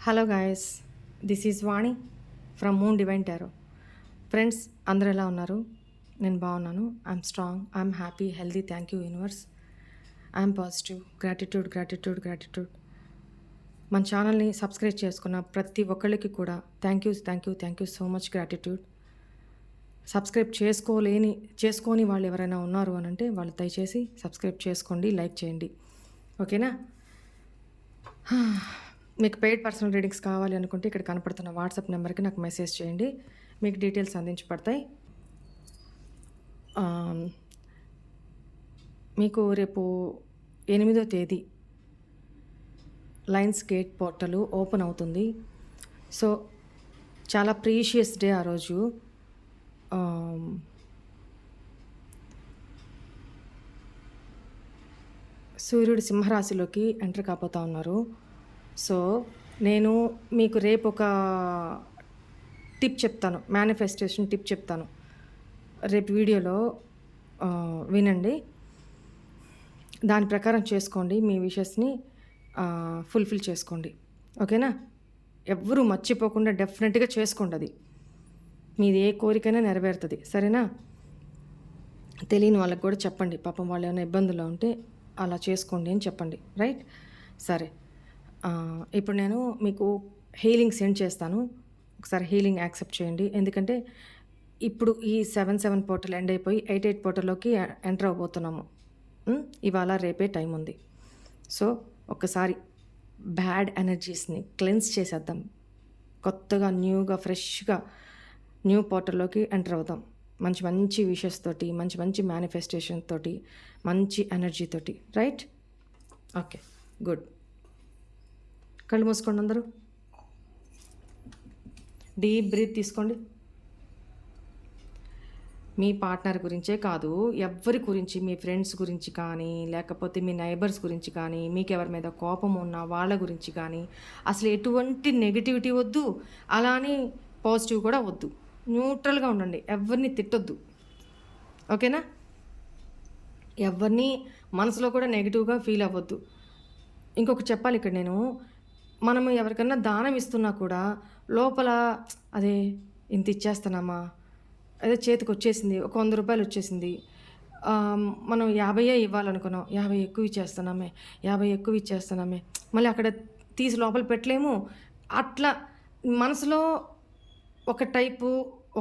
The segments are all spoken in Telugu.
Hello guys, this is Vani from moon divine tarot. Friends, అందరూ ఎలా ఉన్నారు? నేను బాగున్నాను. I'm strong, I'm happy, healthy. Thank you universe. I'm positive. Gratitude, gratitude, gratitude. మన ఛానల్ని సబ్స్క్రైబ్ చేసుకున్న ప్రతి ఒక్కళ్ళకి కూడా thank you so much. Gratitude. Subscribe చేసుకొని వాళ్ళు ఎవరైనా ఉన్నారు అని అంటే వాళ్ళు దయచేసి సబ్స్క్రైబ్ చేసుకోండి, లైక్ చేయండి, ఓకేనా? మీకు పెయిడ్ పర్సనల్ రీడింగ్స్ కావాలి అనుకుంటే ఇక్కడ కనపడుతున్న వాట్సాప్ నెంబర్కి నాకు మెసేజ్ చేయండి, మీకు డీటెయిల్స్ అందించబడతాయి. మీకు రేపు 8వ తేదీ లయన్స్ గేట్ పోర్టల్ ఓపెన్ అవుతుంది. సో చాలా ప్రీషియస్ డే ఆ రోజు. సూర్యుడు సింహరాశిలోకి ఎంటర్ కాబోతా ఉన్నారు. సో నేను మీకు రేపు ఒక టిప్ చెప్తాను, మేనిఫెస్టేషన్ టిప్ చెప్తాను. రేపు వీడియోలో వినండి, దాని ప్రకారం చేసుకోండి, మీ విషెస్ని ఫుల్ఫిల్ చేసుకోండి, ఓకేనా? ఎవ్వరూ మర్చిపోకుండా డెఫినెట్గా చేసుకోండి. అది మీది ఏ కోరికైనా నెరవేరుతుంది, సరేనా? తెలియని వాళ్ళకి కూడా చెప్పండి, పాపం వాళ్ళు ఏమైనా ఇబ్బందుల్లో ఉంటే అలా చేసుకోండి అని చెప్పండి, రైట్? సరే, ఇప్పుడు నేను మీకు హీలింగ్ సెండ్ చేస్తాను. ఒకసారి హీలింగ్ యాక్సెప్ట్ చేయండి, ఎందుకంటే ఇప్పుడు ఈ 7/7 పోర్టల్ ఎండ్ అయిపోయి 8/8 పోర్టల్లోకి ఎంటర్ అవ్వబోతున్నాము. ఇవాళ రేపే టైం ఉంది. సో ఒక్కసారి బ్యాడ్ ఎనర్జీస్ని క్లెన్స్ చేసేద్దాం. కొత్తగా న్యూగా ఫ్రెష్గా న్యూ పోర్టల్లోకి ఎంటర్ అవుదాం. మంచి మంచి విషెస్ తోటి, మంచి మంచి మేనిఫెస్టేషన్ తోటి, మంచి ఎనర్జీ తోటి, రైట్? Okay, good. కళ్ళు మూసుకోండి అందరూ. డీప్ బ్రీత్ తీసుకోండి. మీ పార్ట్నర్ గురించే కాదు, ఎవరి గురించి, మీ ఫ్రెండ్స్ గురించి కానీ, లేకపోతే మీ నైబర్స్ గురించి కానీ, మీకు ఎవరి మీద కోపం ఉన్నా వాళ్ళ గురించి కానీ, అసలు ఎటువంటి నెగిటివిటీ వద్దు, అలానే పాజిటివ్ కూడా వద్దు. న్యూట్రల్గా ఉండండి, ఎవరిని తిట్టొద్దు, ఓకేనా? ఎవరిని మనసులో కూడా నెగిటివ్గా ఫీల్ అవ్వద్దు. ఇంకొక చెప్పాలి ఇక్కడ నేను, మనము ఎవరికన్నా దానం ఇస్తున్నా కూడా లోపల అదే ఇంత ఇచ్చేస్తున్నామా, అదే చేతికి వచ్చేసింది, ఒక 100 రూపాయలు వచ్చేసింది, మనం 50 ఇవ్వాలనుకున్నాం, 50 ఎక్కువ ఇచ్చేస్తున్నామే, మళ్ళీ అక్కడ తీసి లోపల పెట్టలేము. అట్లా మనసులో ఒక టైపు,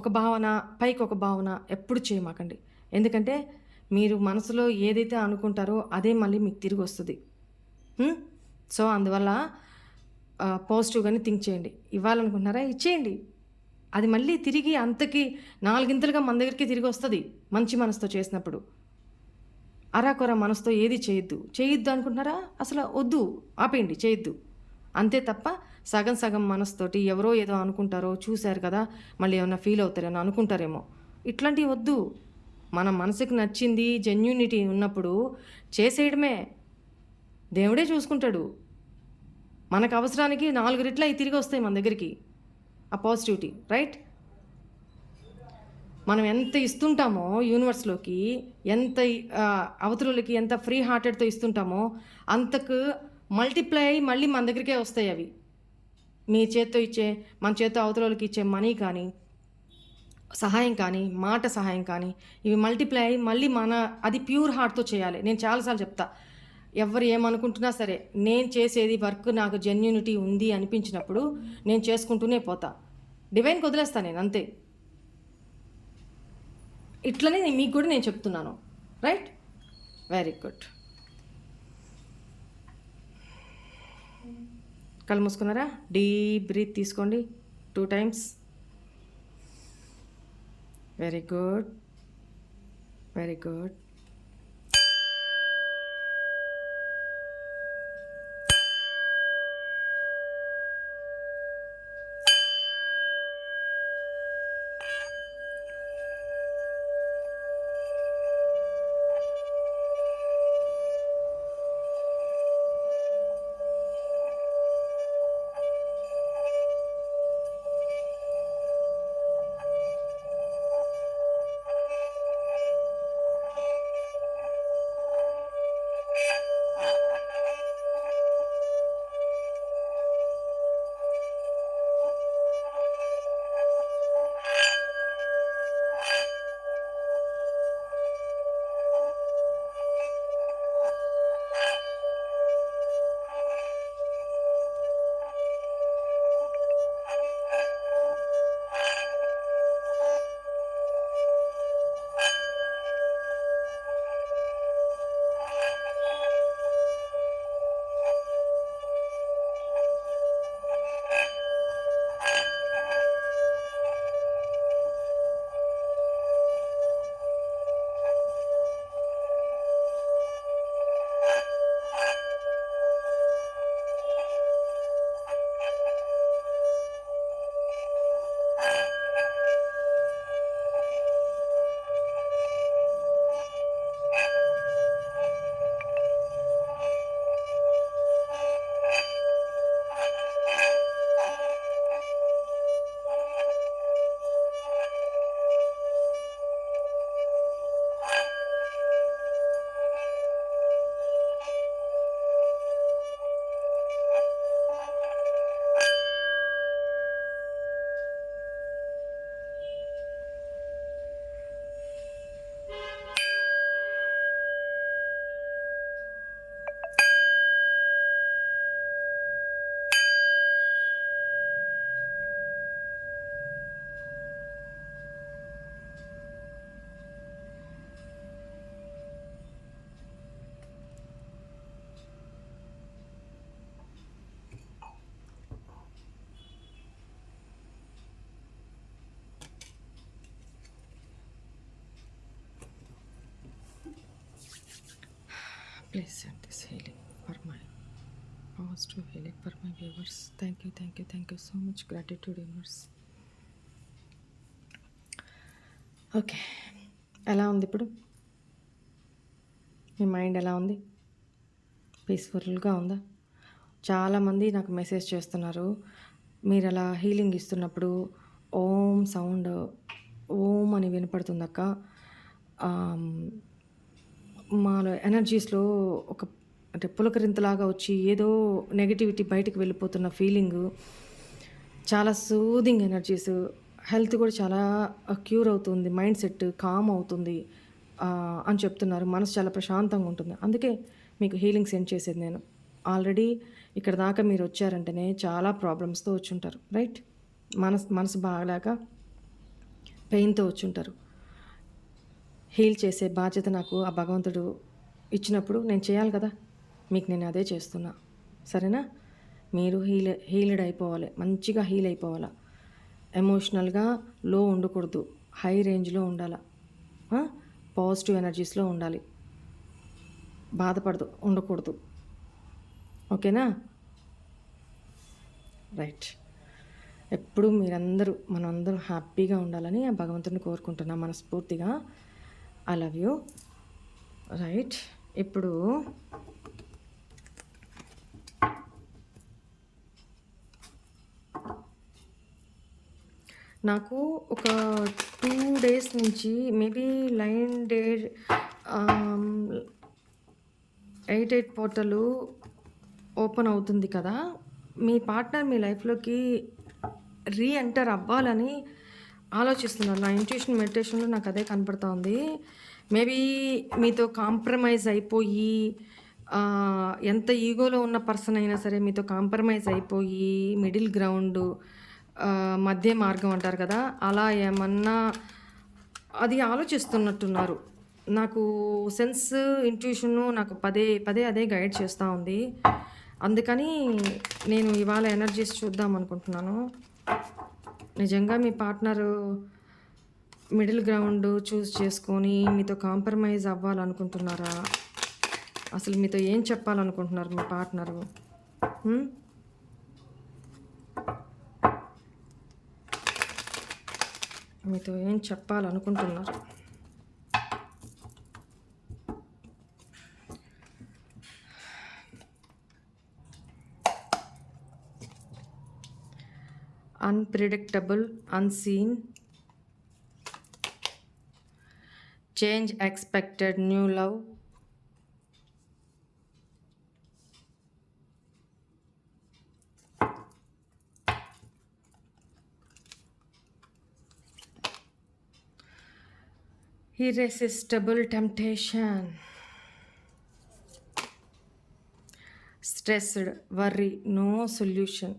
ఒక భావన, పైకి ఒక భావన ఎప్పుడు చేయమాకండి. ఎందుకంటే మీరు మనసులో ఏదైతే అనుకుంటారో అదే మళ్ళీ మీకు తిరిగి వస్తుంది. సో అందువల్ల పాజిటివ్గానే థింక్ చేయండి. ఇవ్వాలనుకుంటున్నారా, ఇచ్చేయండి. అది మళ్ళీ తిరిగి అంతకి 4 మన దగ్గరికి తిరిగి వస్తుంది, మంచి మనసుతో చేసినప్పుడు. అరాకొర మనసుతో ఏది చేయొద్దు అనుకుంటున్నారా, అసలు వద్దు, ఆపేయండి, చేయొద్దు. అంతే తప్ప సగం మనసుతోటి ఎవరో ఏదో అనుకుంటారో, చూశారు కదా మళ్ళీ ఏమైనా ఫీల్ అవుతారేమో అనుకుంటారేమో, ఇట్లాంటివి వద్దు. మన మనసుకు నచ్చింది, జెన్యూనిటీ ఉన్నప్పుడు చేసేయడమే. దేవుడే చూసుకుంటాడు. మనకు అవసరానికి 4 రెట్లు అవి తిరిగి వస్తాయి మన దగ్గరికి, ఆ పాజిటివిటీ, రైట్? మనం ఎంత ఇస్తుంటామో యూనివర్స్లోకి, ఎంత అవతరులకి ఎంత ఫ్రీ హార్టెడ్తో ఇస్తుంటామో అంతకు మల్టిప్లై అయ్యి మళ్ళీ మన దగ్గరికే వస్తాయి అవి. మీ చేత్తో ఇచ్చే, మన చేత్తో అవతరులకి ఇచ్చే మనీ కానీ, సహాయం కానీ, మాట సహాయం కానీ, ఇవి మల్టిప్లై అయ్యి మళ్ళీ అది ప్యూర్ హార్ట్తో చేయాలి. నేను చాలాసార్లు చెప్తా, ఎవరు ఏమనుకుంటున్నా సరే, నేను చేసేది వర్క్ నాకు జెన్యూనిటీ ఉంది అనిపించినప్పుడు నేను చేసుకుంటూనే పోతా, డివైన్కి వదిలేస్తాను నేను, అంతే. ఇట్లనే మీకు కూడా నేను చెప్తున్నాను, రైట్? Very good. కళ్ళు మూసుకున్నారా? డీప్ బ్రీత్ తీసుకోండి 2 times. Very good, very good. Please send this healing for my positive healing for my viewers. Thank you so much. Gratitude universe. Okay, ఎలా ఉంది ఇప్పుడు? మీ మైండ్ ఎలా ఉంది? పీస్ఫుల్గా ఉందా? చాలామంది నాకు మెసేజ్ చేస్తున్నారు, మీరు అలా హీలింగ్ ఇస్తున్నప్పుడు ఓం సౌండ్ ఓం అని వినపడుతుందక్క, మాలో ఎనర్జీస్లో ఒక అంటే పులకరింతలాగా వచ్చి ఏదో నెగిటివిటీ బయటికి వెళ్ళిపోతున్న ఫీలింగు, చాలా సూదింగ్ ఎనర్జీస్, హెల్త్ కూడా చాలా క్యూర్ అవుతుంది, మైండ్ సెట్ కామ్ అవుతుంది అని చెప్తున్నారు. మనసు చాలా ప్రశాంతంగా ఉంటుంది. అందుకే మీకు హీలింగ్ సెండ్ చేసేది నేను. ఆల్రెడీ ఇక్కడ దాకా మీరు వచ్చారంటేనే చాలా ప్రాబ్లమ్స్తో వచ్చుంటారు, రైట్? మనసు బాగలేక పెయిన్తో వచ్చుంటారు. హీల్ చేసే బాధ్యత నాకు ఆ భగవంతుడు ఇచ్చినప్పుడు నేను చేయాలి కదా, మీకు నేను అదే చేస్తున్నా. సరేనా? మీరు హీల్డ్ అయిపోవాలి, మంచిగా హీల్ అయిపోవాలా. ఎమోషనల్గా లో ఉండకూడదు, హై రేంజ్లో ఉండాలా, పాజిటివ్ ఎనర్జీస్లో ఉండాలి, ఉండకూడదు. ఓకేనా? రైట్. ఎప్పుడు మనందరూ హ్యాపీగా ఉండాలని ఆ భగవంతుని కోరుకుంటున్నా మనస్ఫూర్తిగా. I love you. రైట్. ఇప్పుడు నాకు ఒక 2 days నుంచి maybe line day 88 portal open అవుతుంది కదా, మీ పార్ట్నర్ మీ లైఫ్లోకి రీఎంటర్ అవ్వాలని ఆలోచిస్తున్నారు. నా ఇంట్యూషన్ మెడిటేషన్లో నాకు అదే కనపడుతూ ఉంది. మేబీ మీతో కాంప్రమైజ్ అయిపోయి, ఎంత ఈగోలో ఉన్న పర్సన్ అయినా సరే మీతో కాంప్రమైజ్ అయిపోయి, మిడిల్ గ్రౌండ్, మధ్య మార్గం అంటారు కదా, అలా ఏమన్నా అది ఆలోచిస్తున్నట్టున్నారు. నాకు సెన్స్ ఇంట్యూషను నాకు పదే అదే గైడ్ చేస్తూ ఉంది. అందుకని నేను ఇవాళ ఎనర్జీస్ చూద్దాం అనుకుంటున్నాను. నిజంగా మీ పార్ట్నరు మిడిల్ గ్రౌండ్ చూస్ చేసుకొని మీతో కాంప్రమైజ్ అవ్వాలనుకుంటున్నారా? అసలు మీతో ఏం చెప్పాలనుకుంటున్నారు మీ పార్ట్నరు? మీతో ఏం చెప్పాలనుకుంటున్నారు? Unpredictable, unseen, change expected, new love, irresistible temptation, stressed, worry, no solution,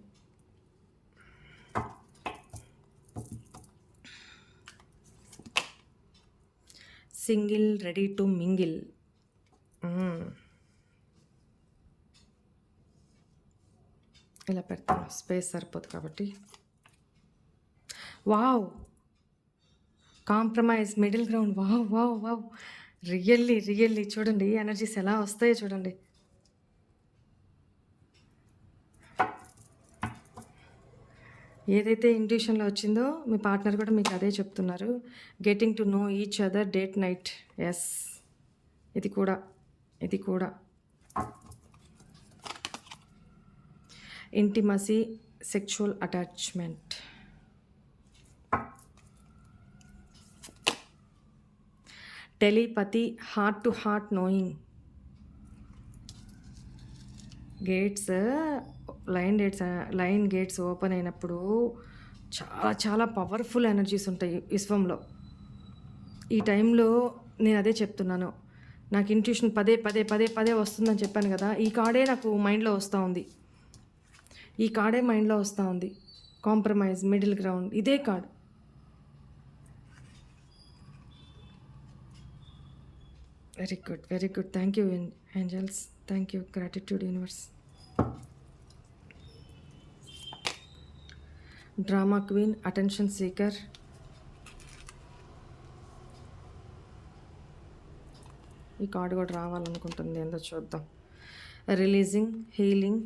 single, ready to mingle. ఇలా పెడతాను, స్పేస్ సరిపోదు కాబట్టి. Wow, compromise, middle ground. Wow wow wow, really చూడండి ఎనర్జీస్ ఎలా వస్తాయో చూడండి. ఏదైతే ఇంట్యూషన్లో వచ్చిందో మీ పార్ట్నర్ కూడా మీకు అదే చెప్తున్నారు. Getting to know each other, date night. Yes, ఇది కూడా intimacy, sexual attachment, telepathy, heart to heart knowing, lion gates open అయినప్పుడు చాలా పవర్ఫుల్ ఎనర్జీస్ ఉంటాయి విశ్వంలో. ఈ టైంలో నేను అదే చెప్తున్నాను, నాకు ఇంట్యూషన్ పదే వస్తుందని చెప్పాను కదా, ఈ కార్డే నాకు మైండ్లో వస్తూ ఉంది. కాంప్రమైజ్, మిడిల్ గ్రౌండ్, ఇదే card. Very good. Thank you angels, thank you. Gratitude universe. Drama queen, attention seeker, ఈ కార్డు కూడా రావాలనుకుంటుంది, ఏందో చూద్దాం. Releasing, healing,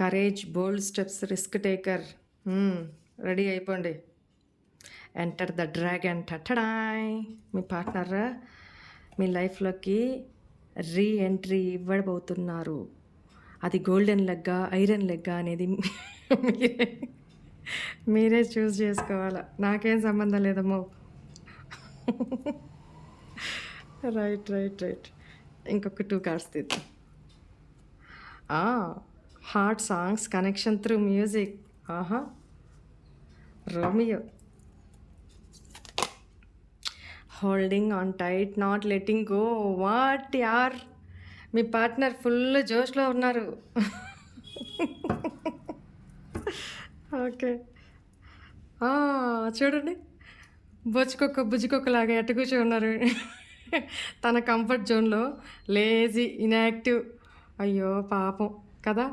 courage, bold steps, risk taker. Ready అయిపోండి. Enter the dragon. టటడాయ్. మీ పార్ట్నర్ మీ లైఫ్లోకి ఎంట్రీ ఇవ్వబోతున్నారు. అది గోల్డెన్ లెగ్గా, ఐరన్ లెగ్గా అనేది మీరే మీరే చూస్ చేసుకోవాలా. నాకేం సంబంధం లేదమ్మో. Right right right. ఇంకొక 2 కార్డ్స్ తీద్దాం. Heart songs, connection through music. ఆహా, Romeo. Holding on tight, not letting go. What యార్, మీ పార్ట్నర్ ఫుల్ జోష్లో ఉన్నారు. ఓకే, చూడండి, బుజ్జికొక్కలాగా ఎట్ట కూర్చో ఉన్నారు. తన కంఫర్ట్ జోన్లో, లేజీ, ఇన్యాక్టివ్. అయ్యో పాపం కదా.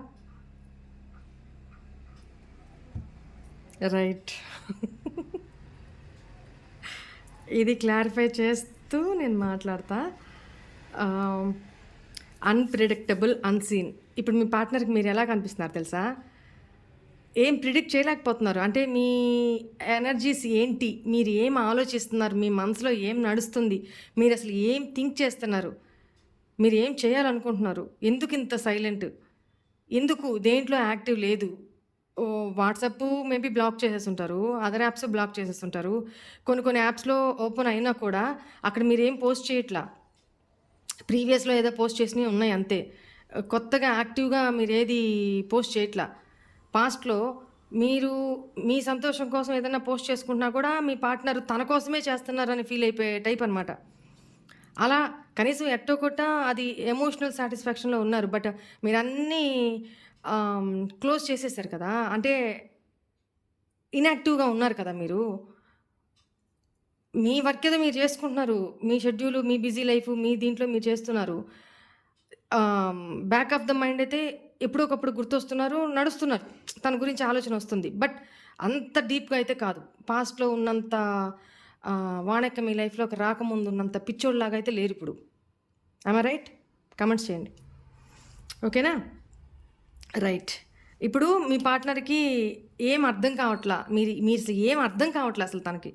రైట్. ఇది క్లారిఫై చేస్తూ నేను మాట్లాడతా. Unpredictable, unseen. ఇప్పుడు మీ పార్ట్నర్కి మీరు ఎలా కనిపిస్తున్నారు తెలుసా? ఏం ప్రిడిక్ట్ చేయలేకపోతున్నారు. అంటే మీ ఎనర్జీస్ ఏంటి, మీరు ఏం ఆలోచిస్తున్నారు, మీ మనసులో ఏం నడుస్తుంది, మీరు అసలు ఏం థింక్ చేస్తున్నారు, మీరు ఏం చేయాలనుకుంటున్నారు, ఎందుకు ఇంత సైలెంట్, ఎందుకు దేంట్లో యాక్టివ్ లేదు. వాట్సాప్ మేబీ బ్లాక్ చేసేస్తుంటారు, అదర్ యాప్స్ బ్లాక్ చేసేస్తుంటారు. కొన్ని యాప్స్లో ఓపెన్ అయినా కూడా అక్కడ మీరు ఏం పోస్ట్ చేయట్లా. ప్రీవియస్లో ఏదో పోస్ట్ చేసినవి ఉన్నాయి అంతే. కొత్తగా యాక్టివ్గా మీరు ఏది పోస్ట్ చేయట్లా. పాస్ట్లో మీరు మీ సంతోషం కోసం ఏదైనా పోస్ట్ చేసుకుంటున్నా కూడా మీ పార్ట్నర్ తన కోసమే చేస్తున్నారని ఫీల్ అయిపోయే టైప్ అనమాట. అలా కనీసం ఎట్టో కొట్ట అది ఎమోషనల్ సాటిస్ఫాక్షన్లో ఉన్నారు. బట్ మీరు అన్నీ క్లోజ్ చేసేసారు కదా, అంటే ఇన్యాక్టివ్గా ఉన్నారు కదా. మీరు మీ వర్క్ ఏదో మీరు చేసుకుంటున్నారు, మీ షెడ్యూల్, మీ బిజీ లైఫ్, మీ దీంట్లో మీరు చేస్తున్నారు. బ్యాక్ ఆఫ్ ద మైండ్ అయితే ఎప్పుడో ఒకప్పుడు గుర్తొస్తున్నారు, నడుస్తున్నారు, తన గురించి ఆలోచన వస్తుంది. బట్ అంత డీప్గా అయితే కాదు. పాస్ట్లో ఉన్నంత వాణెక్క మీ లైఫ్లోకి రాకముందు ఉన్నంత పిచ్చోళ్ళలాగా అయితే లేరు ఇప్పుడు. I'm right? కమెంట్స్ చేయండి, ఓకేనా? రైట్. ఇప్పుడు మీ పార్ట్నర్కి ఏం అర్థం కావట్లా, మీరు అసలు ఏం అర్థం కావట్లా అసలు తనకి.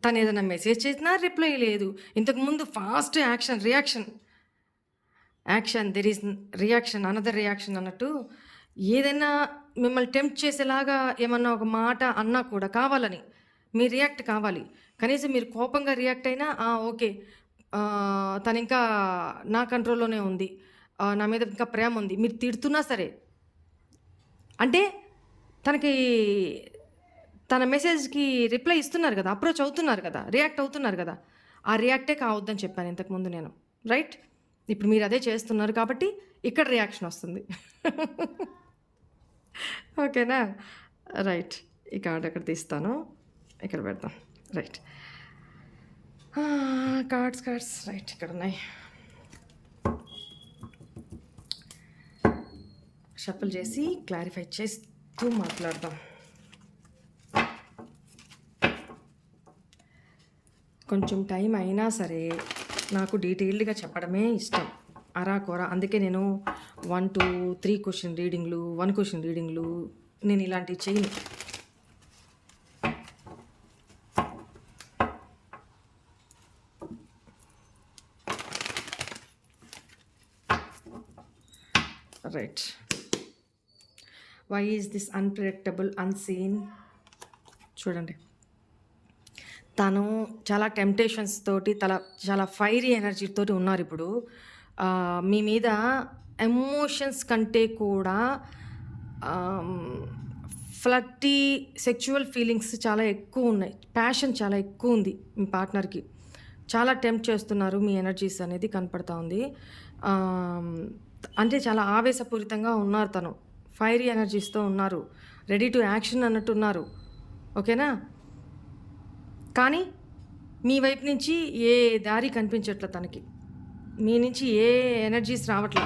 తను ఏదైనా మెసేజ్ చేసినా రిప్లై లేదు. ఇంతకుముందు fast reaction, there is reaction, another reaction అన్నట్టు. ఏదైనా మిమ్మల్ని టెంప్ట్ చేసేలాగా ఏమన్నా ఒక మాట అన్నా కూడా కావాలని మీరు రియాక్ట్ కావాలి. కనీసం మీరు కోపంగా రియాక్ట్ అయినా ఓకే, తను ఇంకా నా కంట్రోల్లోనే ఉంది, నా మీద ఇంకా ప్రేమ ఉంది. మీరు తిడుతున్నా సరే, అంటే తనకి తన మెసేజ్కి రిప్లై ఇస్తున్నారు కదా, అప్రోచ్ అవుతున్నారు కదా, రియాక్ట్ అవుతున్నారు కదా. ఆ రియాక్టే కావద్దని చెప్పాను ఇంతకుముందు నేను, రైట్? ఇప్పుడు మీరు అదే చేస్తున్నారు కాబట్టి ఇక్కడ రియాక్షన్ వస్తుంది. ఓకేనా? రైట్. ఈ కార్డ్ ఎక్కడ తీస్తాను, ఇక్కడ పెడతాం. రైట్. కార్డ్స్ రైట్, ఇక్కడ ఉన్నాయి. షఫల్ చేసి క్లారిఫై చేస్తూ మాట్లాడదాం. కొంచెం టైం అయినా సరే నాకు డీటెయిల్డ్గా చెప్పడమే ఇష్టం, అరాకొర. అందుకే నేను 1 to 3 క్వశ్చన్ రీడింగ్లు, 1 క్వశ్చన్ రీడింగ్లు, నేను ఇలాంటివి చేయను. Right. Why is this unpredictable, unseen? చూడండి, తను చాలా టెంప్టేషన్స్ తోటి, చాలా ఫైరీ ఎనర్జీతోటి ఉన్నారు ఇప్పుడు. మీ మీద ఎమోషన్స్ కంటే కూడా ఫ్లర్టీ సెక్చువల్ ఫీలింగ్స్ చాలా ఎక్కువ ఉన్నాయి, ప్యాషన్ చాలా ఎక్కువ ఉంది మీ పార్ట్నర్కి. చాలా టెంప్ట్ చేస్తున్నారు, మీ ఎనర్జీస్ అనేది కనపడతా ఉంది. అంటే చాలా ఆవేశపూరితంగా ఉన్నారు, తను ఫైరీ ఎనర్జీస్తో ఉన్నారు, రెడీ టు యాక్షన్ అన్నట్టు ఉన్నారు, ఓకేనా? కానీ మీ వైపు నుంచి ఏ దారి కనిపించట్ల తనకి, మీ నుంచి ఏ ఎనర్జీస్ రావట్లా.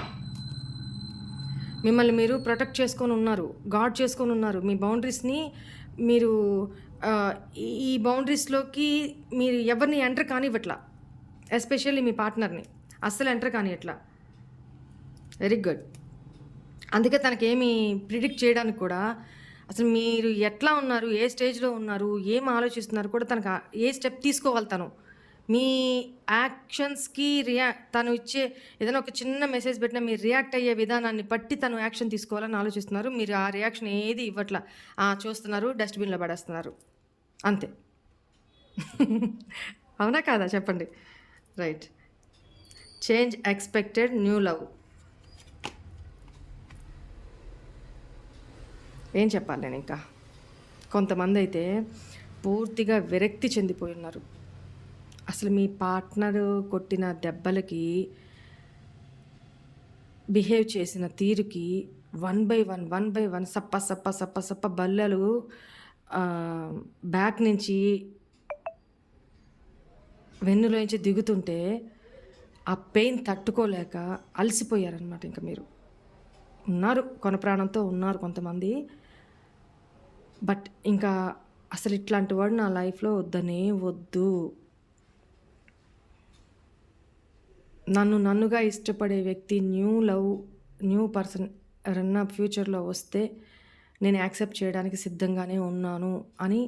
మిమ్మల్ని మీరు ప్రొటెక్ట్ చేసుకొని ఉన్నారు, గార్డ్ చేసుకొని ఉన్నారు. మీ బౌండరీస్ని మీరు ఈ బౌండరీస్లోకి మీరు ఎవరిని ఎంటర్ కానివ్వట్లా, ఎస్పెషల్లీ మీ పార్ట్నర్ని అస్సలు ఎంటర్ కానియట్లా. Very good. అందుకే తనకేమి ప్రిడిక్ట్ చేయడానికి కూడా అసలు మీరు ఎట్లా ఉన్నారు, ఏ స్టేజ్లో ఉన్నారు, ఏం ఆలోచిస్తున్నారు కూడా తనకు ఏ స్టెప్ తీసుకోవాలి తను మీ యాక్షన్స్కి తను ఇచ్చే ఏదైనా ఒక చిన్న మెసేజ్ పెట్టినా మీరు రియాక్ట్ అయ్యే విధానాన్ని బట్టి తను యాక్షన్ తీసుకోవాలని ఆలోచిస్తున్నారు. మీరు ఆ రియాక్షన్ ఏది ఇవ్వట్లా, చూస్తున్నారు, డస్ట్బిన్లో పడేస్తున్నారు అంతే. అవునా కాదా చెప్పండి? Right. Change expected, new love. ఏం చెప్పాలి నేను ఇంకా? కొంతమంది అయితే పూర్తిగా విరక్తి చెందిపోయి ఉన్నారు. అసలు మీ పార్ట్నర్ కొట్టిన దెబ్బలకి, బిహేవ్ చేసిన తీరుకి 1 బై 1 సప్ప బల్లలు బ్యాక్ నుంచి వెన్నులోంచి దిగుతుంటే ఆ పెయిన్ తట్టుకోలేక అలసిపోయారనమాట. ఇంకా మీరు ఉన్నారు, కొన ప్రాణంతో ఉన్నారు కొంతమంది. బట్ ఇంకా అసలు ఇట్లాంటి వాడు నా లైఫ్లో వద్దనే వద్దు. నన్నుగా ఇష్టపడే వ్యక్తి, న్యూ పర్సన్ ఎవరన్నా ఫ్యూచర్లో వస్తే నేను యాక్సెప్ట్ చేయడానికి సిద్ధంగానే ఉన్నాను అని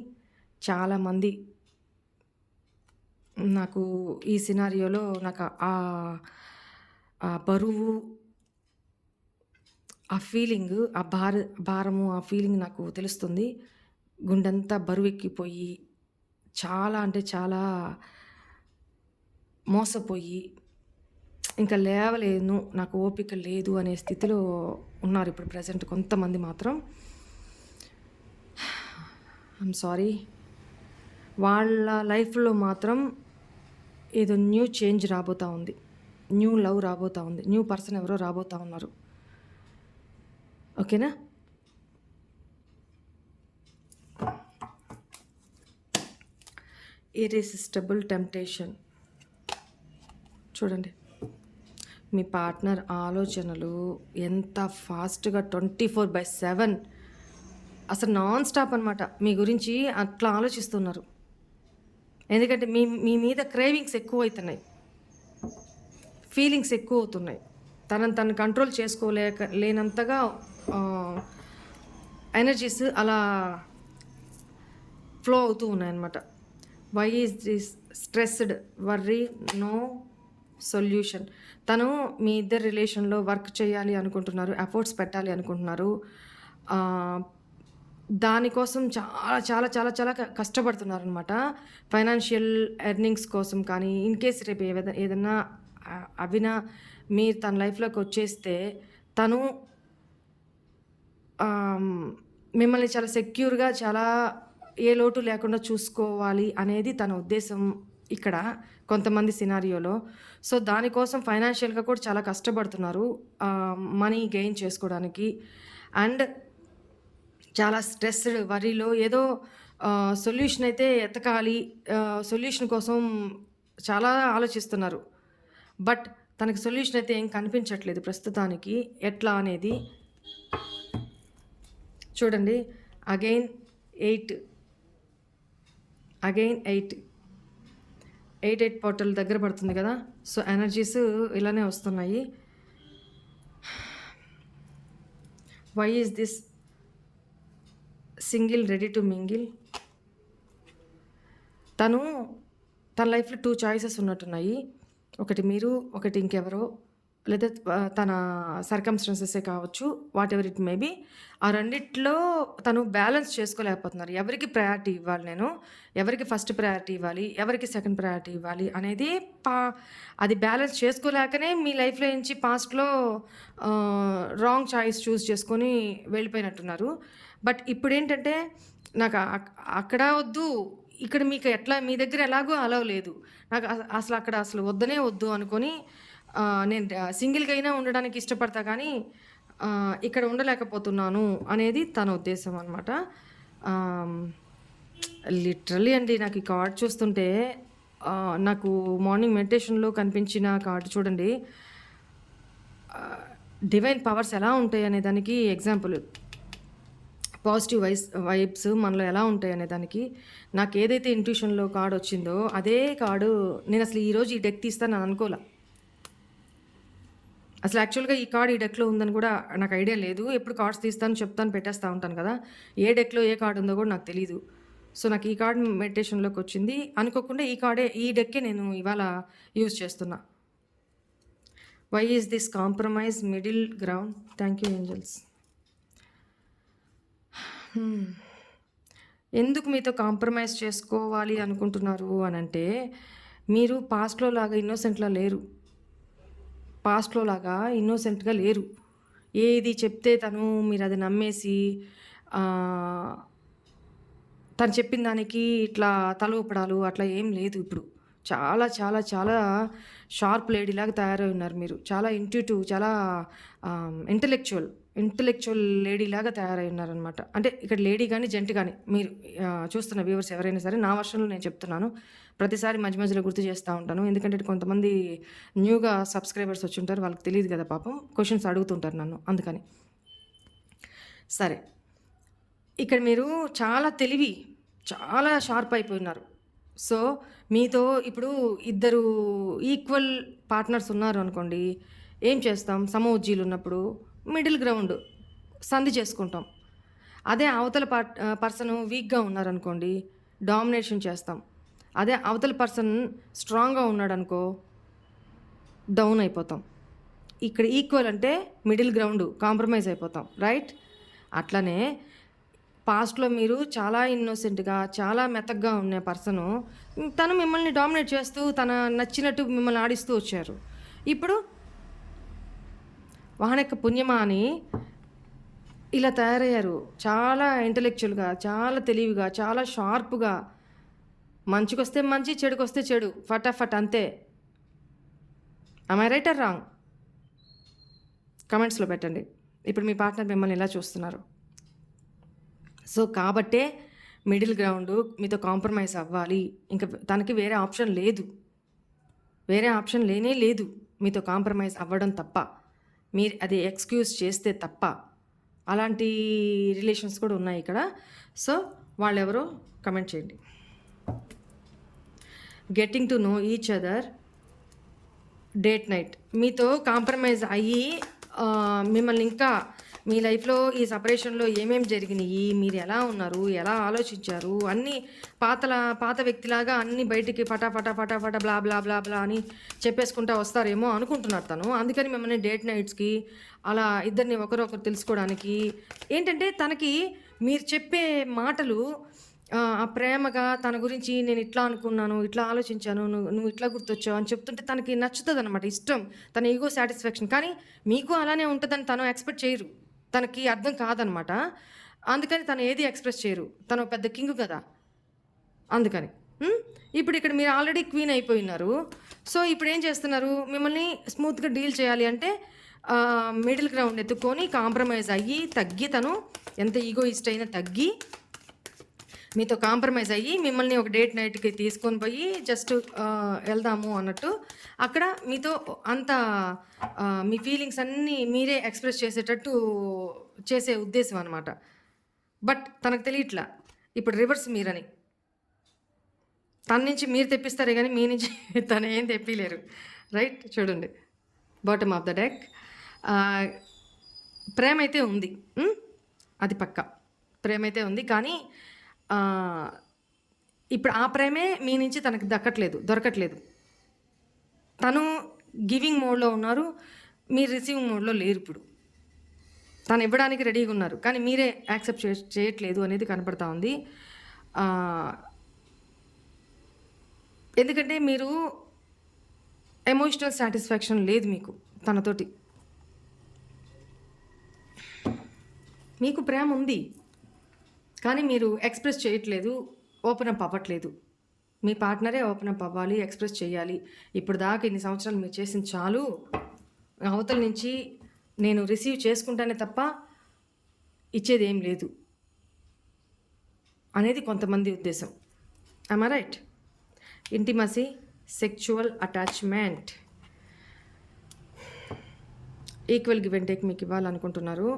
చాలామంది నాకు ఈ సినారియోలో నాకు ఆ బరువు, ఆ ఫీలింగ్, ఆ భారము, ఆ ఫీలింగ్ నాకు తెలుస్తుంది. గుండెంతా బరువెక్కిపోయి చాలా అంటే చాలా మోసపోయి ఇంకా లేవలేను, నాకు ఓపిక లేదు అనే స్థితిలో ఉన్నారు ఇప్పుడు ప్రజెంట్ కొంతమంది మాత్రం. I'm sorry. వాళ్ళ లైఫ్లో మాత్రం ఏదో న్యూ చేంజ్ రాబోతూ ఉంది, న్యూ లవ్ రాబోతూ ఉంది, న్యూ పర్సన్ ఎవరో రాబోతూ ఉన్నారు. ఓకేనా? Irresistible temptation. చూడండి, మీ పార్ట్నర్ ఆలోచనలు ఎంత ఫాస్ట్గా 24/7 అసలు నాన్ స్టాప్ అనమాట మీ గురించి అట్లా ఆలోచిస్తున్నారు. ఎందుకంటే మీ మీద క్రేవింగ్స్ ఎక్కువ అవుతున్నాయి, ఫీలింగ్స్ ఎక్కువ అవుతున్నాయి. తను కంట్రోల్ లేనంతగా ఎనర్జీస్ అలా ఫ్లో అవుతూ ఉన్నాయన్నమాట. Why is this stressed, worry, no solution. తను మీ ఇద్దరు రిలేషన్లో వర్క్ చేయాలి అనుకుంటున్నారు, ఎఫర్ట్స్ పెట్టాలి అనుకుంటున్నారు, దానికోసం చాలా చాలా చాలా చాలా కష్టపడుతున్నారు అనమాట. ఫైనాన్షియల్ ఎర్నింగ్స్ కోసం కానీ, ఇన్ కేస్ రేపు ఏదైనా అవినా మీరు తన లైఫ్లోకి వచ్చేస్తే తను మిమ్మల్ని చాలా సెక్యూర్గా, చాలా ఏ లోటు లేకుండా చూసుకోవాలి అనేది తన ఉద్దేశం ఇక్కడ కొంతమంది సినారియోలో. సో దానికోసం ఫైనాన్షియల్గా కూడా చాలా కష్టపడుతున్నారు మనీ గెయిన్ చేసుకోవడానికి. అండ్ చాలా స్ట్రెస్డ్, వరీలో ఏదో సొల్యూషన్ అయితే ఎతకాలి, సొల్యూషన్ కోసం చాలా ఆలోచిస్తున్నారు. బట్ తనకి సొల్యూషన్ అయితే ఏం కనిపించట్లేదు ప్రస్తుతానికి. ఎట్లా అనేది చూడండి. అగైన్ 8 పోర్టల్ దగ్గర పడుతుంది కదా. సో ఎనర్జీస్ ఇలానే వస్తున్నాయి. Why is this single ready to mingle? తన లైఫ్లో 2 చాయిసెస్ ఉన్నట్టున్నాయి. ఒకటి మీరు, ఒకటి ఇంకెవరో, లేదా తన సర్కమ్స్టాన్సెసే కావచ్చు, వాట్ ఎవర్ ఇట్ మేబీ. ఆ రెండిట్లో తను బ్యాలెన్స్ చేసుకోలేకపోతున్నారు. ఎవరికి ప్రయారిటీ ఇవ్వాలి, నేను ఎవరికి ఫస్ట్ ప్రయారిటీ ఇవ్వాలి, ఎవరికి సెకండ్ ప్రయారిటీ ఇవ్వాలి అనేది అది బ్యాలెన్స్ చేసుకోలేకనే మీ లైఫ్లో నుంచి పాస్ట్లో రాంగ్ చాయిస్ చూస్ చేసుకొని వెళ్ళిపోయినట్టున్నారు. బట్ ఇప్పుడు ఏంటంటే నాకు అక్కడ వద్దు, ఇక్కడ మీకు ఎట్లా, మీ దగ్గర ఎలాగో అలవ్ లేదు, నాకు అసలు వద్దనే వద్దు అనుకొని నేను సింగిల్గా అయినా ఉండడానికి ఇష్టపడతా, కానీ ఇక్కడ ఉండలేకపోతున్నాను అనేది తన ఉద్దేశం అనమాట. లిటరల్లీ అండి, నాకు ఈ కార్డ్ చూస్తుంటే నాకు మార్నింగ్ మెడిటేషన్లో కనిపించిన కార్డు చూడండి. డివైన్ పవర్స్ ఎలా ఉంటాయి అనే దానికి ఎగ్జాంపుల్, పాజిటివ్ వైబ్స్ మనలో ఎలా ఉంటాయి అనే దానికి నాకు ఏదైతే ఇంట్యూషన్లో కార్డ్ వచ్చిందో అదే కార్డు నేను అసలు ఈరోజు ఈ డెక్ తీస్తాను అనుకోలే. అసలు యాక్చువల్గా ఈ కార్డ్ ఈ డెక్లో ఉందని కూడా నాకు ఐడియా లేదు. ఎప్పుడు కార్డ్స్ తీస్తాను చెప్తాను పెట్టేస్తూ ఉంటాను కదా, ఏ డెక్లో ఏ కార్డు ఉందో కూడా నాకు తెలీదు. సో నాకు ఈ కార్డ్ మెడిటేషన్లోకి వచ్చింది అనుకోకుండా, ఈ డెక్కే నేను ఇవాళ యూజ్ చేస్తున్నా. Why is this compromise middle ground? Thank you angels. ఎందుకు మీతో కాంప్రమైజ్ చేసుకోవాలి అనుకుంటున్నారు అని అంటే, మీరు పాస్ట్లో లాగా ఇన్నోసెంట్లా లేరు. పాస్ట్లో లాగా ఇన్నోసెంట్గా లేరు. ఏది చెప్తే మీరు అది నమ్మేసి తను చెప్పిన దానికి ఇట్లా తల ఊపడాలు అట్లా ఏం లేదు. ఇప్పుడు చాలా చాలా చాలా షార్ప్ లేడీలాగా తయారై ఉన్నారు మీరు. చాలా ఇంట్యూటివ్, చాలా ఇంటలెక్చువల్ లేడీలాగా తయారై ఉన్నారనమాట. అంటే ఇక్కడ లేడీ కానీ జెంట్ కానీ మీరు చూస్తున్న వ్యూవర్స్ ఎవరైనా సరే, నా వర్షన్లో నేను చెప్తున్నాను. ప్రతిసారి మధ్య మధ్యలో గుర్తు చేస్తూ ఉంటాను, ఎందుకంటే కొంతమంది న్యూగా సబ్స్క్రైబర్స్ వచ్చి ఉంటారు, వాళ్ళకి తెలియదు కదా పాపం, క్వశ్చన్స్ అడుగుతుంటారు నన్ను, అందుకని. సరే, ఇక్కడ మీరు చాలా తెలివి, చాలా షార్ప్ అయిపోయినారు. సో మీతో ఇప్పుడు ఇద్దరు ఈక్వల్ పార్ట్నర్స్ ఉన్నారు అనుకోండి, ఏం చేస్తాం? సమోజ్జీలు ఉన్నప్పుడు మిడిల్ గ్రౌండ్ సంధి చేసుకుంటాం. అదే అవతల పర్సన్ వీక్గా ఉన్నారనుకోండి, డామినేషన్ చేస్తాం. అదే అవతల పర్సన్ స్ట్రాంగ్గా ఉన్నాడు అనుకో, డౌన్ అయిపోతాం. ఇక్కడ ఈక్వల్ అంటే మిడిల్ గ్రౌండ్, కాంప్రమైజ్ అయిపోతాం, రైట్? అట్లనే పాస్ట్లో మీరు చాలా ఇన్నోసెంట్గా, చాలా మెతగ్గా ఉన్న పర్సను తను మిమ్మల్ని డామినేట్ చేస్తూ తన నచ్చినట్టు మిమ్మల్ని ఆడిస్తూ వచ్చారు. ఇప్పుడు వాహనక్క పుణ్యమా అని ఇలా తయారయ్యారు. చాలా ఇంటలెక్చువల్గా, చాలా తెలివిగా, చాలా షార్ప్గా. మంచికొస్తే మంచి, చెడుకొస్తే చెడు, ఫటాఫట్ అంతే. I right or wrong? కమెంట్స్లో పెట్టండి. ఇప్పుడు మీ పార్ట్నర్ మిమ్మల్ని ఎలా చూస్తున్నారు? సో కాబట్టే మిడిల్ గ్రౌండ్ మీతో కాంప్రమైజ్ అవ్వాలి. ఇంకా తనకి వేరే ఆప్షన్ లేదు, వేరే ఆప్షన్ లేనే లేదు మీతో కాంప్రమైజ్ అవ్వడం తప్ప. మీరు అది ఎక్స్క్యూజ్ చేస్తే తప్ప. అలాంటి రిలేషన్స్ కూడా ఉన్నాయి ఇక్కడ. సో వాళ్ళెవరో కమెంట్ చేయండి. Getting to know each other, date night. మీతో కాంప్రమైజ్ అయ్యి మిమ్మల్ని ఇంకా మీ లైఫ్లో ఈ సపరేషన్లో ఏమేమి జరిగినాయి, మీరు ఎలా ఉన్నారు, ఎలా ఆలోచించారు, అన్నీ పాత వ్యక్తిలాగా అన్నీ బయటికి ఫటాఫట బ్లా బ్లా బ్లా బ్లా అని చెప్పేసుకుంటా వస్తారేమో అనుకుంటున్నారు తను. అందుకని మిమ్మల్ని డేట్ నైట్స్కి అలా ఇద్దరిని ఒకరొకరు తెలుసుకోవడానికి ఏంటంటే, తనకి మీరు చెప్పే మాటలు ఆ ప్రేమగా తన గురించి నేను ఇట్లా అనుకున్నాను, ఇట్లా ఆలోచించాను, నువ్వు ఇట్లా గుర్తొచ్చావు అని చెప్తుంటే తనకి నచ్చుతుంది అనమాట, ఇష్టం, తన ఈగో సాటిస్ఫాక్షన్. కానీ మీకు అలానే ఉంటుందని తను ఎక్స్పెక్ట్ చేయరు, తనకి అర్థం కాదనమాట. అందుకని తను ఏది ఎక్స్ప్రెస్ చేయరు. తను పెద్ద కింగ్ కదా, అందుకని. ఇప్పుడు ఇక్కడ మీరు ఆల్రెడీ క్వీన్ అయిపోయినారు. సో ఇప్పుడు ఏం చేస్తున్నారు? మిమ్మల్ని స్మూత్గా డీల్ చేయాలి అంటే మిడిల్ గ్రౌండ్ ఎత్తుకొని కాంప్రమైజ్ అయ్యి తగ్గి, తను ఎంత ఈగోయిస్ట్ అయినా తగ్గి మీతో కాంప్రమైజ్ అయ్యి మిమ్మల్ని ఒక డేట్ నైట్కి తీసుకొని పోయి జస్ట్ వెళ్దాము అన్నట్టు అక్కడ మీతో అంత మీ ఫీలింగ్స్ అన్నీ మీరే ఎక్స్ప్రెస్ చేసేటట్టు చేసే ఉద్దేశం అనమాట. బట్ తనకు తెలియట్లా ఇప్పుడు రివర్స్ మీరని. తన నుంచి మీరు తెప్పిస్తారే కానీ మీ నుంచి తను ఏం తెప్పిలేరు, రైట్? చూడండి, బాటమ్ ఆఫ్ ద డెక్. ప్రేమ అయితే ఉంది, అది పక్కా ప్రేమ అయితే ఉంది. కానీ ఇప్పుడు ఆ ప్రేమే మీ నుంచి తనకి దొరకట్లేదు. తను గివింగ్ మోడ్లో ఉన్నారు, మీరు రిసీవింగ్ మోడ్లో లేరు. ఇప్పుడు తను ఇవ్వడానికి రెడీగా ఉన్నారు, కానీ మీరే యాక్సెప్ట్ చేయట్లేదు అనేది కనపడతా ఉంది. ఎందుకంటే మీరు ఎమోషనల్ సాటిస్ఫాక్షన్ లేదు మీకు తనతోటి. మీకు ప్రేమ ఉంది కానీ మీరు ఎక్స్ప్రెస్ చేయట్లేదు, ఓపెన్ అప్ అవ్వట్లేదు. మీ పార్ట్నరే ఓపెన్ అప్ అవ్వాలి, ఎక్స్ప్రెస్ చేయాలి. ఇప్పుడు దాకా ఇన్ని సంవత్సరాలు మీరు చేసింది చాలు, అవతల నుంచి నేను రిసీవ్ చేసుకుంటానే తప్ప ఇచ్చేది ఏం లేదు అనేది కొంతమంది ఉద్దేశం. am I right? Intimacy, sexual attachment. Equal give and take మీకు ఇవ్వాలనుకుంటున్నారు.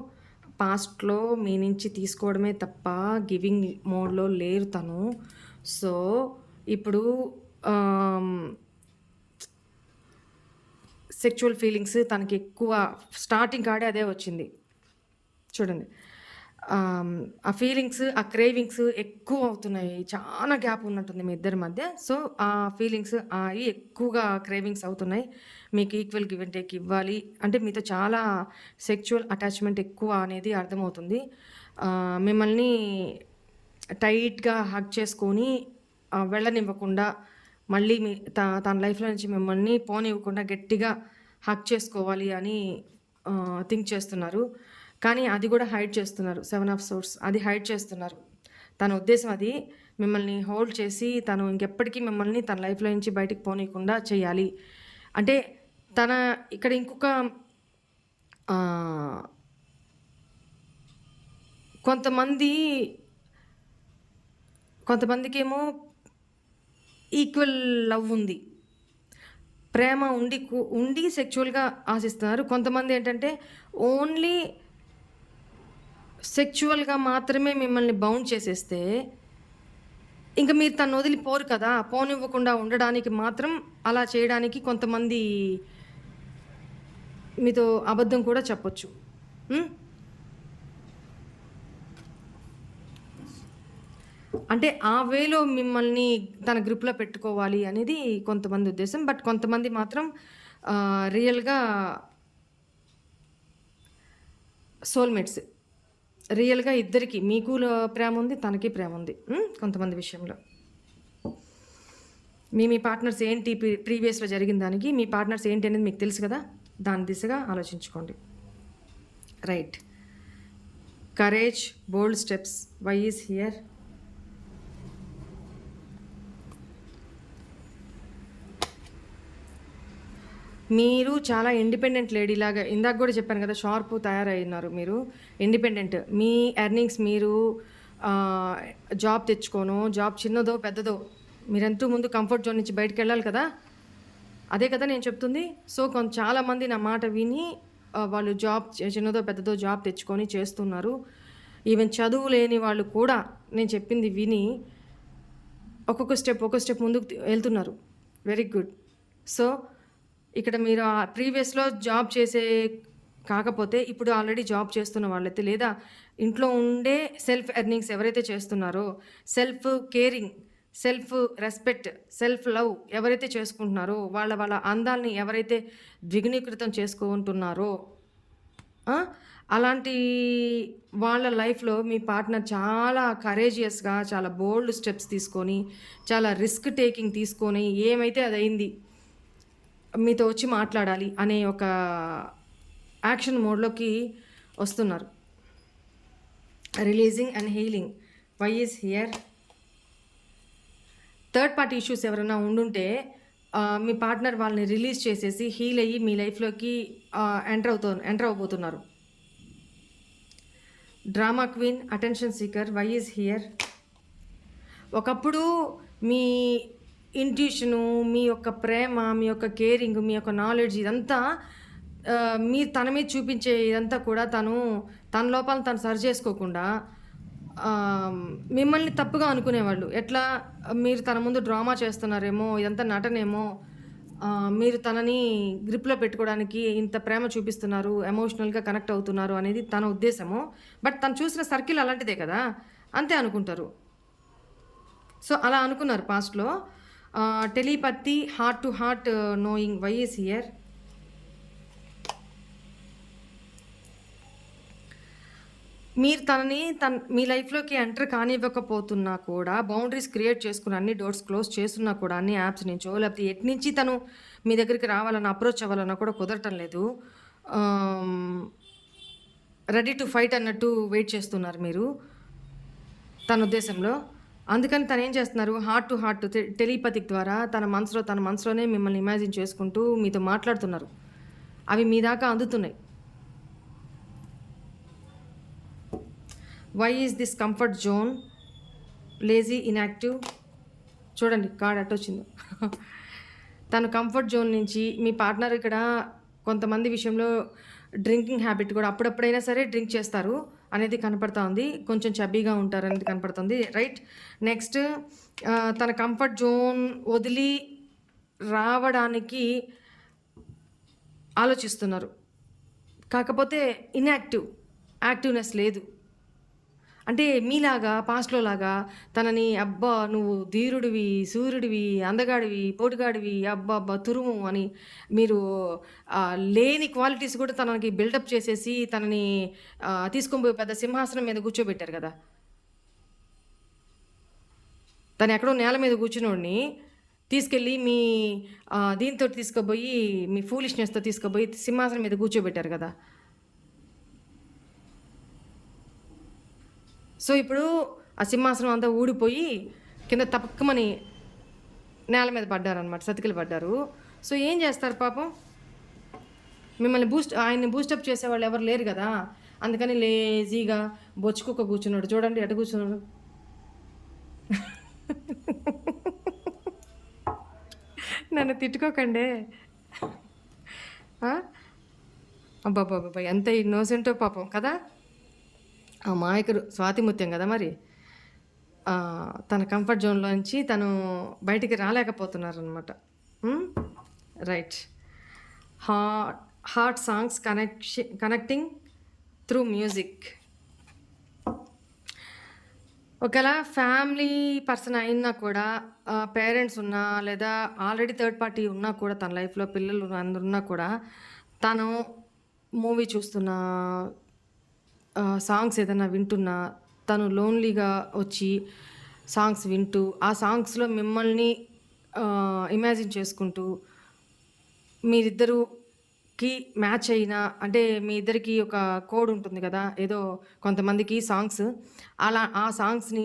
పాస్ట్‌లో మీ నుంచి తీసుకోవడమే తప్ప గివింగ్ మోడ్‌లో లేరు తను. సో, ఇప్పుడు ఆహ్, సెక్చువల్ ఫీలింగ్స్ తనకెక్కువ స్టార్టింగ్ కాడే అదే వచ్చింది. చూడండి. ఆ ఫీలింగ్స్, ఆ క్రేవింగ్స్ ఎక్కువ అవుతున్నాయి. చాలా గ్యాప్ ఉన్నట్టుంది మీ ఇద్దరి మధ్య. సో, ఆ ఫీలింగ్స్ అయి ఎక్కువగా క్రేవింగ్స్ అవుతున్నాయి. మీకు ఈక్వల్ గివ్ అండ్ టేక్ ఇవ్వాలి. అంటే మీతో చాలా సెక్చువల్ అటాచ్‌మెంట్ ఎక్కువ అనేది అర్థమవుతుంది. మిమ్మల్ని టైట్‌గా హగ్ చేసుకొని వెళ్ళనివ్వకుండా, మళ్ళీ మీ తన లైఫ్‌లో నుంచి మిమ్మల్ని పోనివ్వకుండా గట్టిగా హగ్ చేసుకోవాలి అని థింక్ చేస్తున్నారు. కానీ అది కూడా హైడ్ చేస్తున్నారు. 7 ఆఫ్ సోర్డ్స్ అది హైడ్ చేస్తున్నారు. తన ఉద్దేశ్యం అది మిమ్మల్ని హోల్డ్ చేసి తను ఇంకెప్పటికీ మిమ్మల్ని తన లైఫ్‌లో నుంచి బయటికి పోనీయకుండా చేయాలి. అంటే తన ఇక్కడ ఇంకొక ఆహ్, కొంతమంది కొంతమందికేమో ఈక్వల్ లవ్ ఉంది. ప్రేమ ఉండి సెక్చువల్‌గా ఆశిస్తున్నారు. కొంతమంది ఏంటంటే ఓన్లీ సెక్చువల్‌గా మాత్రమే మిమ్మల్ని బౌండ్ చేసేస్తే, ఇంక మీరు తనను వదిలిపోరు కదా! పోనివ్వకుండా ఉండడానికి మాత్రం అలా చేయడానికి కొంతమంది మీతో అబద్ధం కూడా చెప్పొచ్చు. హ్మ్. అంటే ఆ వేలో మిమ్మల్ని తన గ్రిప్‌లో పెట్టుకోవాలి అనేది కొంతమంది ఉద్దేశం. బట్ కొంతమంది మాత్రం రియల్‌గా సోల్‌మేట్స్. రియల్‌గా ఇద్దరికీ మీకు ప్రేముంది, తనకి ప్రేముంది. కొంతమంది విషయంలో. మీ పార్ట్నర్స్ ఏంటి ప్రీవియస్‌లో జరిగిన దానికి మీ పార్ట్నర్స్ ఏంటి అనేది మీకు తెలుసు కదా! దాని దిశగా ఆలోచించుకోండి. Right. Courage, bold steps. Why is here? మీరు చాలా ఇండిపెండెంట్ లేడీలాగా ఇందాక కూడా చెప్పాను కదా! షార్ప్ తయారయ్యున్నారు మీరు. ఇండిపెండెంట్. మీ ఎర్నింగ్స్ మీరు జాబ్ తెచ్చుకోనో, జాబ్ చిన్నదో, పెద్దదో మీరెంతో ముందు కంఫర్ట్ జోన్ నుంచి బయటికెళ్ళాలి కదా! అదే కదా నేను చెప్తుంది. సో, చాలామంది నా మాట విని వాళ్ళు జాబ్ చిన్నదో, పెద్దదో జాబ్ తెచ్చుకొని చేస్తున్నారు. ఈవెన్ చదువు లేని వాళ్ళు కూడా నేను చెప్పింది విని ఒక్కొక్క స్టెప్ ముందుకు వెళ్తున్నారు. Very good. సో, ఇక్కడ మీరు ప్రీవియస్‌లో జాబ్ చేసే కాకపోతే ఇప్పుడు ఆల్రెడీ జాబ్ చేస్తున్న వాళ్ళైతే లేదా ఇంట్లో ఉండే సెల్ఫ్ ఎర్నింగ్స్ ఎవరైతే చేస్తున్నారో, self caring, self respect, self love ఎవరైతే చేసుకుంటున్నారో, వాళ్ళ అందాల్ని ఎవరైతే ద్విగుణీకృతం చేసుకుంటున్నారో, అలాంటి వాళ్ళ లైఫ్‌లో మీ పార్ట్నర్ చాలా కరేజియస్‌గా, చాలా బోల్డ్ స్టెప్స్ తీసుకొని, చాలా రిస్క్ టేకింగ్ తీసుకొని, ఏమైతే అదయింది. మీతో వచ్చి మాట్లాడాలి అనే ఒక యాక్షన్ మోడ్‌లోకి వస్తున్నారు. Releasing and healing. Why is here? Third party issues ఎవరైనా ఉండుంటే మీ పార్ట్నర్ వాళ్ళని రిలీజ్ చేసేసి హీల్ అయ్యి మీ లైఫ్‌లోకి ఎంటర్ అవ్వబోతున్నారు. Drama queen, attention seeker. Why is here? ఒకప్పుడు మీ ఇంట్యూషను, మీ యొక్క ప్రేమ, మీ యొక్క కేరింగ్, మీ యొక్క నాలెడ్జ్ ఇదంతా మీరు తన మీద చూపించే ఇదంతా కూడా తన లోపాలను తను సరి చేసుకోకుండా మిమ్మల్ని తప్పుగా అనుకునేవాళ్ళు. ఎట్లా మీరు తన ముందు డ్రామా చేస్తున్నారేమో, ఇదంతా నటనేమో, మీరు తనని గ్రిప్‌లో పెట్టుకోవడానికి ఇంత ప్రేమ చూపిస్తున్నారు, ఎమోషనల్‌గా కనెక్ట్ అవుతున్నారు అనేది తన ఉద్దేశము. బట్ తను చూసిన సర్కిల్ అలాంటిదే కదా! అంతే అనుకుంటారు. సో, అలా అనుకున్నారు పాస్ట్‌లో. Telepathy, heart to heart knowing. Why is here? మీరు తనని మీ లైఫ్‌లోకి ఎంటర్ కానివ్వకపోతున్నా కూడా బౌండరీస్ క్రియేట్ చేసుకొని అన్ని డోర్స్ క్లోజ్ చేస్తున్నా కూడా అన్ని యాప్స్ నుంచో లేకపోతే ఎటు నుంచి తను మీ దగ్గరికి రావాలన్నా అప్రోచ్ అవ్వాలన్నా కూడా కుదరటం లేదు. రెడీ టు ఫైట్ అన్నట్టు వెయిట్ చేస్తున్నారు మీరు తన ఉద్దేశంలో. అందుకని తనేం చేస్తున్నారు, హార్ట్ టు హార్ట్ టెలిపతిక్ ద్వారా తన మనసులోనే మిమ్మల్ని ఇమాజిన్ చేసుకుంటూ మీతో మాట్లాడుతున్నారు. అవి మీ దాకా అందుతున్నాయి. Why is this comfort zone? Lazy, inactive. చూడండి కార్డ్ అట్టొచ్చిందో. తను కంఫర్ట్ జోన్ నుంచి మీ పార్ట్నర్ ఇక్కడ కొంతమంది విషయంలో డ్రింకింగ్ హ్యాబిట్ కూడా అప్పుడప్పుడైనా సరే డ్రింక్ చేస్తారు అనేది కనపడతా ఉంది. కొంచెం చబ్బీగా ఉంటారనేది కనపడుతుంది. రైట్. నెక్స్ట్ తన కంఫర్ట్ జోన్ వదిలి రావడానికి ఆలోచిస్తున్నారు. కాకపోతే యాక్టివ్‌నెస్ లేదు. అంటే మీలాగా పాస్ట్‌లో లాగా తనని అబ్బా! నువ్వు ధీరుడివి, సూర్యుడివి, అందగాడివి, పోటుగాడివి, అబ్బబ్బా! తురుము అని మీరు లేని క్వాలిటీస్ కూడా తనకి బిల్డప్ చేసేసి తనని తీసుకొని పోయి పెద్ద సింహాసనం మీద కూర్చోబెట్టారు గదా! తనెక్కడో నేల మీద కూర్చున్నోడిని తీసుకెళ్ళి మీ దీనితోటి తీసుకుపోయి మీ ఫూలిష్‌నెస్‌తో తీసుకుపోయి సింహాసనం మీద కూర్చోబెట్టారు గదా! సో, ఇప్పుడు ఆ సింహాసనం అంతా ఊడిపోయి కింద తపక్కుమని నేల మీద పడ్డారనమాట. సతికిల పడ్డారు. సో, ఏం చేస్తారు పాపం? మిమ్మల్ని ఆయన్ని బూస్టప్ చేసేవాళ్ళు ఎవరు లేరు గదా! అందుకని లేజీగా బొచ్చుకుక్క కూర్చున్నాడు. చూడండి ఎట్ట కూర్చున్నాడు. నన్ను తిట్టుకోకండే. అబ్బబ్బబ్బబ్బా! ఎంత ఇన్నోసెంటో పాపం కదా! అమాయకుడు. స్వాతిముత్యం గదా మరి. తన కంఫర్ట్ జోన్‌లోంచి తను బయటికి రాలేకపోతున్నారనమాట. Right. Heart songs connecting through music. ఒకవేళ ఫ్యామిలీ పర్సన్ అయినా కూడా పేరెంట్స్ ఉన్నా లేదా ఆల్రెడీ థర్డ్ పార్టీ ఉన్నా కూడా తన లైఫ్‌లో పిల్లలు అందరున్నా కూడా తను మూవీ చూస్తున్నా, సాంగ్స్ ఏదైనా వింటున్నా తను లోన్లీగా వచ్చి సాంగ్స్ వింటూ ఆ సాంగ్స్‌లో మిమ్మల్ని ఇమాజిన్ చేసుకుంటూ మీరిద్దరుకి మ్యాచ్ అయిన అంటే మీ ఇద్దరికి ఒక కోడ్ ఉంటుంది కదా! ఏదో కొంతమందికి సాంగ్స్ అలా ఆ సాంగ్స్‌ని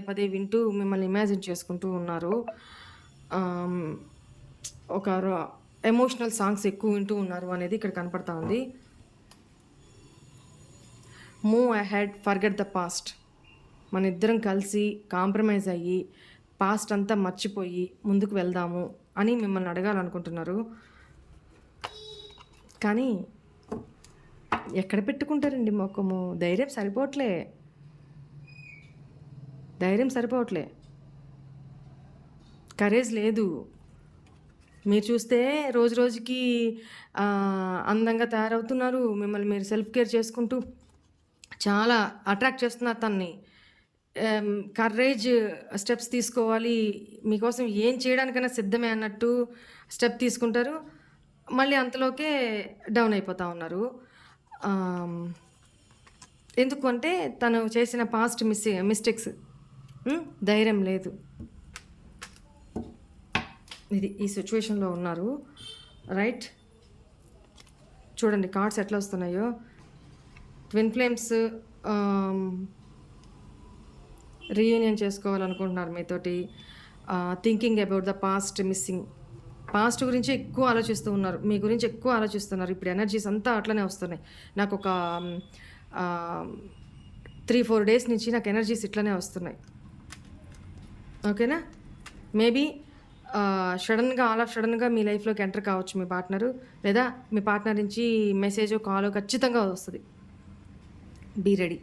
పదే వింటూ మిమ్మల్ని ఇమాజిన్ చేసుకుంటూ ఉన్నారు. ఒక ఎమోషనల్ సాంగ్స్ ఎక్కువ వింటూ ఉన్నారు అనేది ఇక్కడ కనపడతా ఉంది. Move ahead, forget the past. మన ఇద్దరం కలిసి కాంప్రమైజ్ అయ్యి పాస్ట్ అంతా మర్చిపోయి ముందుకు వెళ్దాము అని మిమ్మల్ని అడగాలనుకుంటున్నారు. కానీ ఎక్కడ పెట్టుకుంటారండి మొక్కము? ధైర్యం సరిపోవట్లే. కరేజ్ లేదు. మీరు చూస్తే రోజు రోజుకి అందంగా తయారవుతున్నారు. మిమ్మల్ని మీరు సెల్ఫ్ కేర్ చేసుకుంటూ చాలా అట్రాక్ట్ చేస్తున్నారు తనని. కరేజ్ స్టెప్స్ తీసుకోవాలి, మీకోసం ఏం చేయడానికైనా సిద్ధమే అన్నట్టు స్టెప్ తీసుకుంటారు. మళ్ళీ అంతలోకే డౌన్ అయిపోతూ ఉన్నారు. ఎందుకు అంటే తను చేసిన పాస్ట్ మిస్టేక్స్. ధైర్యం లేదు. ఇది ఈ సిచ్యువేషన్లో ఉన్నారు. రైట్. చూడండి కార్డ్స్ ఎట్లా వస్తున్నాయో. ట్విన్ ఫ్లేమ్స్ రీయూనియన్ చేసుకోవాలనుకుంటున్నారు మీతోటి. థింకింగ్ అబౌట్ ద పాస్ట్ గురించి ఎక్కువ ఆలోచిస్తూ ఉన్నారు. మీ గురించి ఎక్కువ ఆలోచిస్తున్నారు. ఇప్పుడు ఎనర్జీస్ అంతా అట్లనే వస్తున్నాయి. నాకు ఒక 3-4 డేస్ నుంచి నాకు ఎనర్జీస్ ఇట్లనే వస్తున్నాయి. ఓకేనా? మేబీ సడన్గా మీ లైఫ్లోకి ఎంటర్ కావచ్చు మీ పార్ట్నరు, లేదా మీ పార్ట్నర్ నుంచి మెసేజో కాలో ఖచ్చితంగా వస్తుంది. Be ready.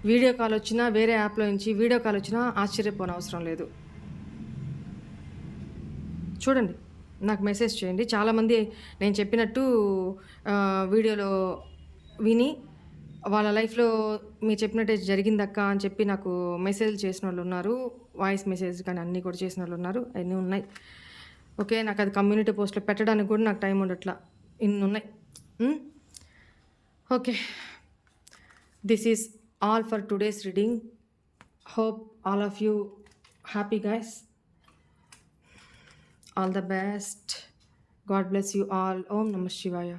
వీడియో కాల్ వచ్చినా, వేరే యాప్లో నుంచి వీడియో కాల్ వచ్చినా ఆశ్చర్యపోనవసరం లేదు. చూడండి, నాకు మెసేజ్ చేయండి. చాలామంది నేను చెప్పినట్టు వీడియోలో విని వాళ్ళ లైఫ్లో మీరు చెప్పినట్టే జరిగిందక్క అని చెప్పి నాకు మెసేజ్లు చేసిన వాళ్ళు ఉన్నారు. వాయిస్ మెసేజ్ కానీ అన్నీ కూడా చేసిన వాళ్ళు ఉన్నారు. అన్నీ ఉన్నాయి. ఓకే, నాకు అది కమ్యూనిటీ పోస్ట్లో పెట్టడానికి కూడా నాకు టైం ఉండట్లా. ఇన్ని ఉన్నాయి. Okay, this is all for today's reading. Hope all of you happy, guys. All the best. God bless you all. Om Namah Shivaya.